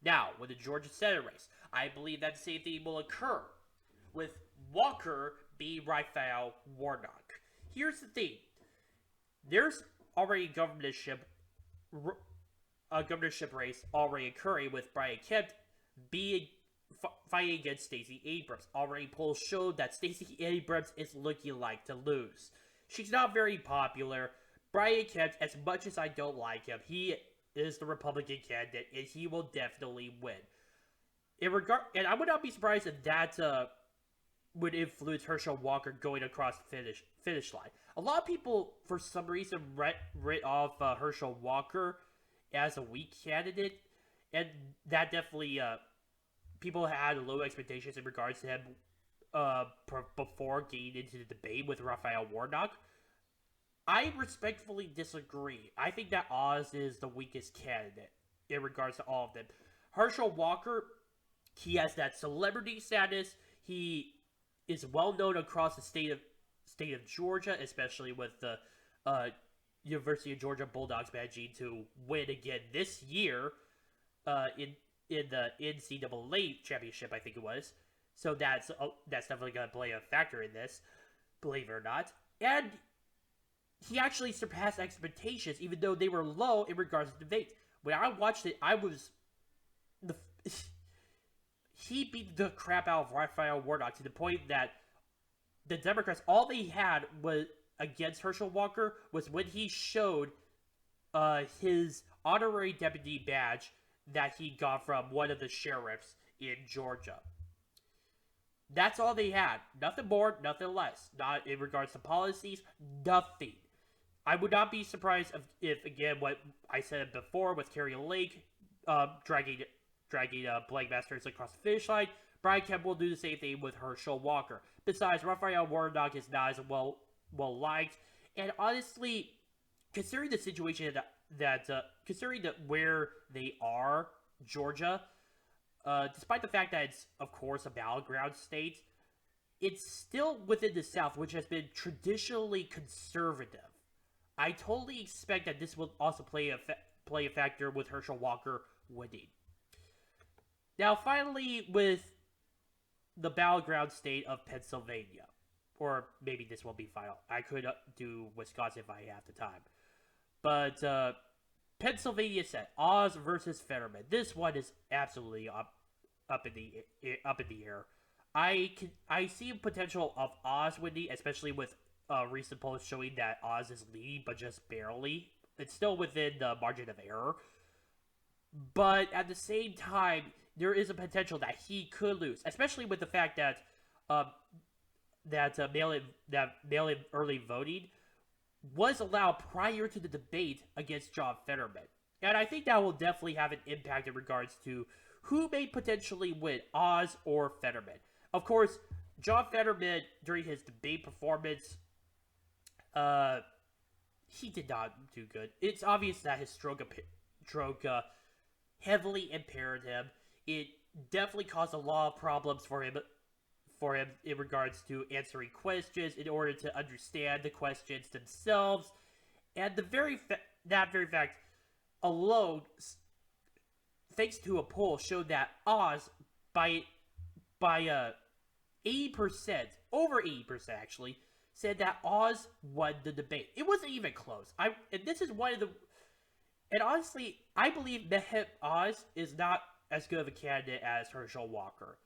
Now, with the Georgia Senate race, I believe that the same thing will occur with Walker being Raphael Warnock. Here's the thing: there's already a governorship race already occurring with Brian Kemp being fighting against Stacey Abrams. Already polls showed that Stacey Abrams is looking like to lose. She's not very popular. Brian Kemp, as much as I don't like him, he is the Republican candidate, and he will definitely win. And I would not be surprised if that would influence Herschel Walker going across the finish line. A lot of people, for some reason, writ off Herschel Walker as a weak candidate, and that definitely people had low expectations in regards to him before getting into the debate with Raphael Warnock. I respectfully disagree. I think that Oz is the weakest candidate in regards to all of them. Herschel Walker, he has that celebrity status. He is well known across the state of Georgia, especially with the University of Georgia Bulldogs managing to win again this year in the NCAA championship, I think it was. So that's definitely going to play a factor in this, believe it or not. And he actually surpassed expectations, even though they were low in regards to debate. When I watched it, he beat the crap out of Raphael Warnock to the point that the Democrats, all they had was against Herschel Walker was when he showed his honorary deputy badge that he got from one of the sheriffs in Georgia. That's all they had. Nothing more, nothing less. Not in regards to policies, nothing. I would not be surprised if again, what I said before with Carrie Lake dragging Blake Masters across the finish line, Brian Kemp will do the same thing with Herschel Walker. Besides, Raphael Warnock is not as well liked, and honestly, considering the situation considering where they are, Georgia, despite the fact that it's of course a battleground state, it's still within the South, which has been traditionally conservative. I totally expect that this will also play a factor with Herschel Walker winning. Now, finally, with the battleground state of Pennsylvania, or maybe this won't be final. I could do Wisconsin if I have the time, but Pennsylvania said Oz versus Fetterman. This one is absolutely up in the air. I see potential of Oz winning, especially with recent polls showing that Oz is leading, but just barely. It's still within the margin of error. But at the same time, there is a potential that he could lose, especially with the fact that mail-in early voting was allowed prior to the debate against John Fetterman. And I think that will definitely have an impact in regards to who may potentially win, Oz or Fetterman. Of course, John Fetterman, during his debate performance, he did not do good. It's obvious that his stroke heavily impaired him. It definitely caused a lot of problems for him in regards to answering questions in order to understand the questions themselves. And that very fact alone, thanks to a poll, showed that Oz by 80%, over 80% actually, said that Oz won the debate. It wasn't even close. And honestly, I believe Mehmet Oz is not as good of a candidate as Herschel Walker,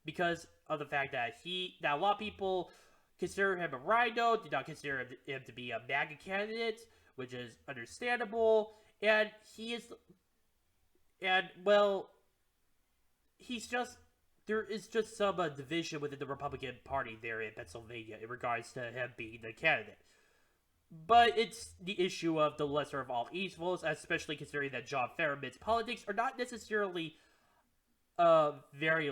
because of the fact that a lot of people consider him a rhino, do not consider him to be a MAGA candidate, which is understandable, and there is just some division within the Republican Party there in Pennsylvania in regards to him being the candidate. But it's the issue of the lesser of all evils, especially considering that John Fetterman's politics are not necessarily very,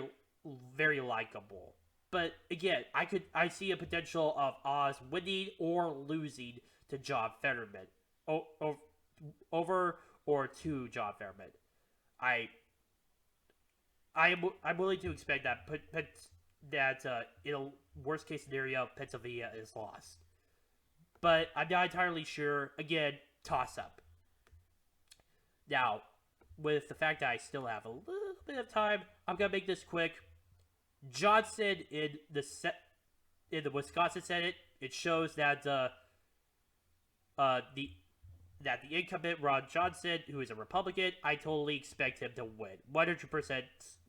very likable. But again, I see a potential of Oz winning or losing to John Fetterman over or to John Fetterman. I'm willing to expect that in a worst case scenario, Pennsylvania is lost. But I'm not entirely sure. Again, toss up. Now, with the fact that I still have a little bit of time. I'm gonna make this quick. Johnson in the Wisconsin Senate, it shows that the incumbent Ron Johnson, who is a Republican, I totally expect him to win. 100%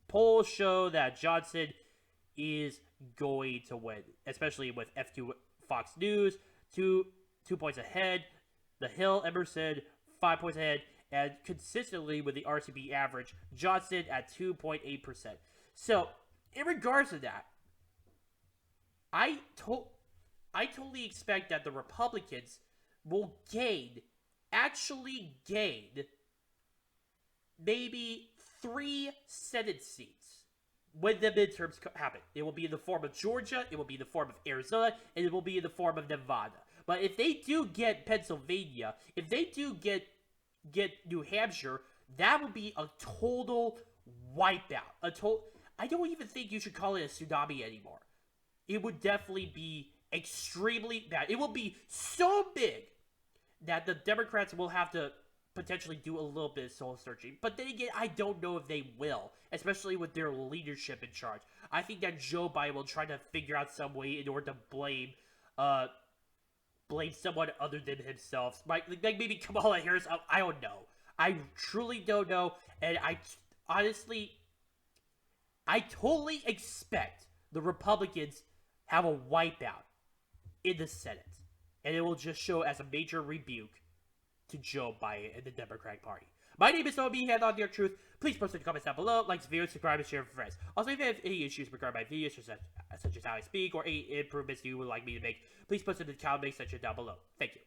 polls show that Johnson is going to win, especially with F2 Fox News, 2 points ahead, The Hill, Emerson, 5 points ahead, and consistently with the RCB average, Johnson at 2.8%. So, in regards to that, I totally expect that the Republicans will actually gain maybe 3 Senate seats when the midterms happen. It will be in the form of Georgia, it will be in the form of Arizona, and it will be in the form of Nevada. But if they do get Pennsylvania, if they do get New Hampshire, that would be a total wipeout. I don't even think you should call it a tsunami anymore. It would definitely be extremely bad. It will be so big that the Democrats will have to potentially do a little bit of soul searching. But then again, I don't know if they will, especially with their leadership in charge. I think that Joe Biden will try to figure out some way in order to blame someone other than himself. Like maybe Kamala Harris. I don't know. I truly don't know. And I totally expect the Republicans have a wipeout in the Senate. And it will just show as a major rebuke to Joe Biden and the Democratic Party. My name is Obi, head on the truth. Please post in the comments down below, like this video, subscribe, and share with friends. Also, if you have any issues regarding my videos, such as how I speak, or any improvements you would like me to make, please post in the comment section down below. Thank you.